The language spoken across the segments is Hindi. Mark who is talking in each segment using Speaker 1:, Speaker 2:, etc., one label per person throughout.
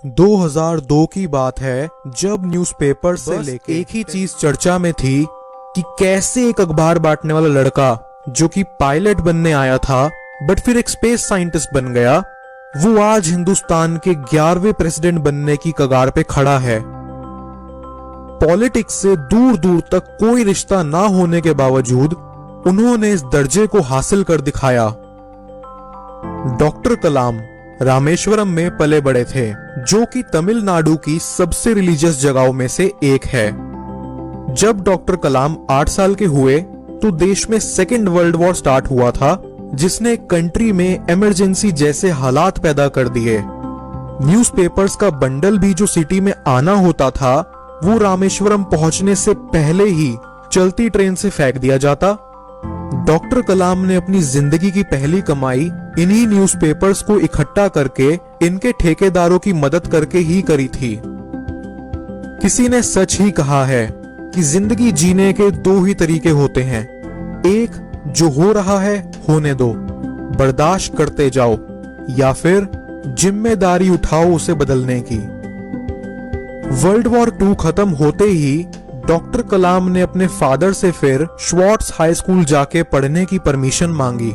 Speaker 1: 2002 की बात है जब न्यूज़पेपर से लेके एक ही चीज चर्चा में थी कि कैसे एक अखबार बांटने वाला लड़का जो कि पायलट बनने आया था बट फिर एक स्पेस साइंटिस्ट बन गया, वो आज हिंदुस्तान के 11वें प्रेसिडेंट बनने की कगार पे खड़ा है। पॉलिटिक्स से दूर दूर तक कोई रिश्ता ना होने के बावजूद उन्होंने इस दर्जे को हासिल कर दिखाया। डॉक्टर कलाम रामेश्वरम में पले बड़े थे, जो कि तमिलनाडु की सबसे रिलीजियस जगहों में से एक है। जब डॉक्टर कलाम 8 साल के हुए तो देश में सेकेंड वर्ल्ड वॉर स्टार्ट हुआ था, जिसने कंट्री में इमरजेंसी जैसे हालात पैदा कर दिए। न्यूज़पेपर्स का बंडल भी जो सिटी में आना होता था वो रामेश्वरम पहुंचने से पहले ही चलती ट्रेन से फेंक दिया जाता। डॉक्टर कलाम ने अपनी जिंदगी की पहली कमाई इन्हीं न्यूज़पेपर्स को इकट्ठा करके इनके ठेकेदारों की मदद करके ही करी थी। किसी ने सच ही कहा है कि जिंदगी जीने के 2 ही तरीके होते हैं, एक जो हो रहा है होने दो, बर्दाश्त करते जाओ, या फिर जिम्मेदारी उठाओ उसे बदलने की। वर्ल्ड वॉर 2 खत्म होते ही डॉक्टर कलाम ने अपने फादर से फिर श्वार्ट्स हाई स्कूल जाके पढ़ने की परमिशन मांगी।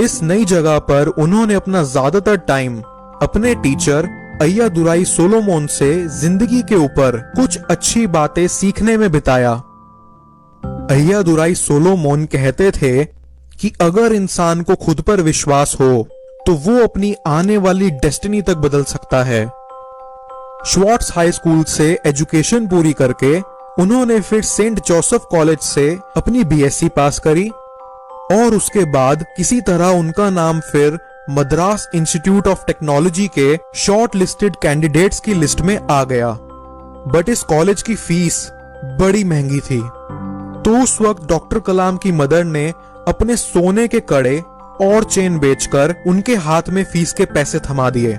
Speaker 1: इस नई जगह पर उन्होंने अपना ज्यादातर टाइम अपने टीचर अय्यादुराई सोलोमोन से जिंदगी के ऊपर कुछ अच्छी बातें सीखने में बिताया। अय्यादुराई सोलोमोन कहते थे कि अगर इंसान को खुद पर विश्वास हो तो वो अपनी आने वाली डेस्टिनी तक बदल सकता है। श्वार्ट्स हाई स्कूल से एजुकेशन पूरी करके उन्होंने फिर सेंट जोसेफ कॉलेज से अपनी बीएससी पास करी और उसके बाद किसी तरह उनका नाम फिर मद्रास इंस्टीट्यूट ऑफ टेक्नोलॉजी के शॉर्ट लिस्टेड कैंडिडेट्स की लिस्ट में आ गया। बट इस कॉलेज की फीस बड़ी महंगी थी, तो उस वक्त डॉक्टर कलाम की मदर ने अपने सोने के कड़े और चेन बेचकर उनके हाथ में फीस के पैसे थमा दिए।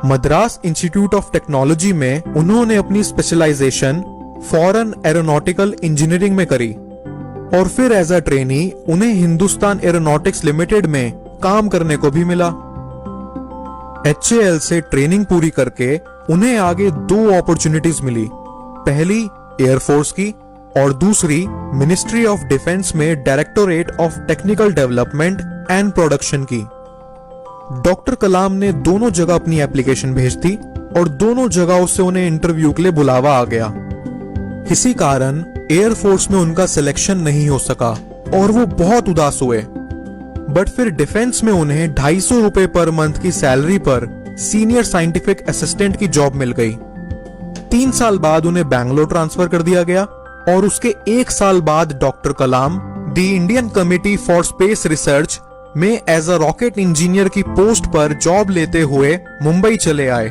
Speaker 1: मद्रास इंस्टीट्यूट ऑफ टेक्नोलॉजी में उन्होंने अपनी स्पेशलाइजेशन फॉरेन एरोनॉटिकल इंजीनियरिंग में करी और फिर एज अ ट्रेनी उन्हें हिंदुस्तान एरोनॉटिक्स लिमिटेड में काम करने को भी मिला। HAL से ट्रेनिंग पूरी करके उन्हें आगे 2 अपॉर्चुनिटीज मिली, पहली एयरफोर्स की और दूसरी मिनिस्ट्री ऑफ डिफेंस में directorate of technical development and production की। डॉक्टर कलाम ने दोनों जगह अपनी एप्लीकेशन भेज दी और दोनों जगहों से उन्हें इंटरव्यू के लिए बुलावा आ गया। किसी कारण एयरफोर्स में उनका सिलेक्शन नहीं हो सका और वो बहुत उदास हुए। बट फिर डिफेंस में उन्हें 250 रुपए पर मंथ की सैलरी पर सीनियर साइंटिफिक असिस्टेंट की जॉब मिल गई। 3 साल बाद उन्हें बैंगलोर ट्रांसफर कर दिया गया और उसके 1 साल बाद doctor Kalam the Indian committee for space research में एज अ रॉकेट इंजीनियर की पोस्ट पर जॉब लेते हुए मुंबई चले आए।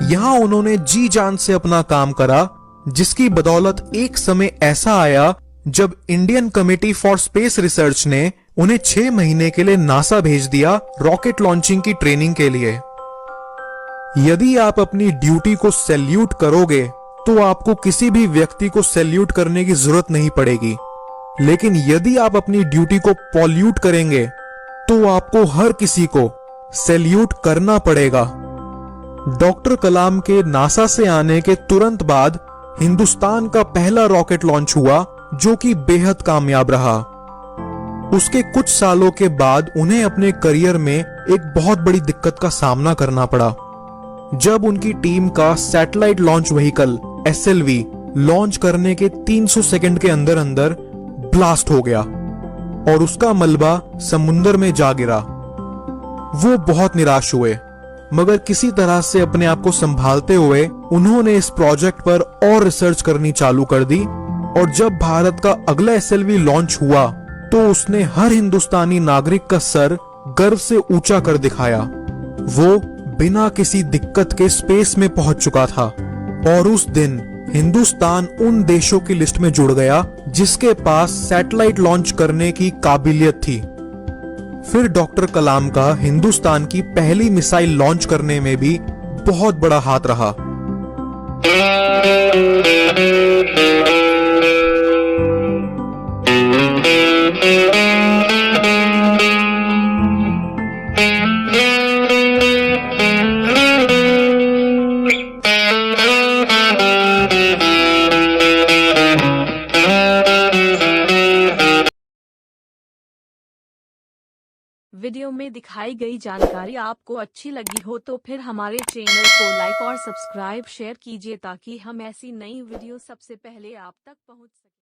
Speaker 1: यहां उन्होंने जी जान से अपना काम करा, जिसकी बदौलत एक समय ऐसा आया जब Indian committee for space research ने उन्हें 6 महीने के लिए नासा भेज दिया रॉकेट लॉन्चिंग की ट्रेनिंग के लिए। यदि आप अपनी ड्यूटी को सैल्यूट करोगे तो आपको किसी भी व्यक्ति को सैल्यूट करने की जरूरत नहीं पड़ेगी, लेकिन यदि आप अपनी ड्यूटी को पॉल्यूट करेंगे तो आपको हर किसी को सैल्यूट करना पड़ेगा। डॉक्टर कलाम के नासा से आने के तुरंत बाद हिंदुस्तान का पहला रॉकेट लॉन्च हुआ, जो कि बेहद कामयाब रहा। उसके कुछ सालों के बाद उन्हें अपने करियर में एक बहुत बड़ी दिक्कत का सामना करना पड़ा, जब उनकी टीम का satellite launch vehicle SLV launch करने के 300 सेकंड के अंदर अंदर ब्लास्ट हो गया और उसका मलबा समुंदर में जा गिरा। वो बहुत निराश हुए, मगर किसी तरह से अपने आप को संभालते हुए उन्होंने इस प्रोजेक्ट पर और रिसर्च करनी चालू कर दी और जब भारत का अगला SLV लॉन्च हुआ तो उसने हर हिंदुस्तानी नागरिक का सर गर्व से ऊंचा कर दिखाया। वो बिना किसी दिक्कत के स्पेस में पहुंच चुका था और उस दिन हिंदुस्तान उन देशों की लिस्ट में जुड़ गया जिसके पास सैटेलाइट लॉन्च करने की काबिलियत थी। फिर डॉक्टर कलाम का हिंदुस्तान की पहली मिसाइल लॉन्च करने में भी बहुत बड़ा हाथ रहा।
Speaker 2: वीडियो में दिखाई गई जानकारी आपको अच्छी लगी हो तो फिर हमारे चैनल को लाइक और सब्सक्राइब शेयर कीजिए ताकि हम ऐसी नई वीडियो सबसे पहले आप तक पहुंच सके।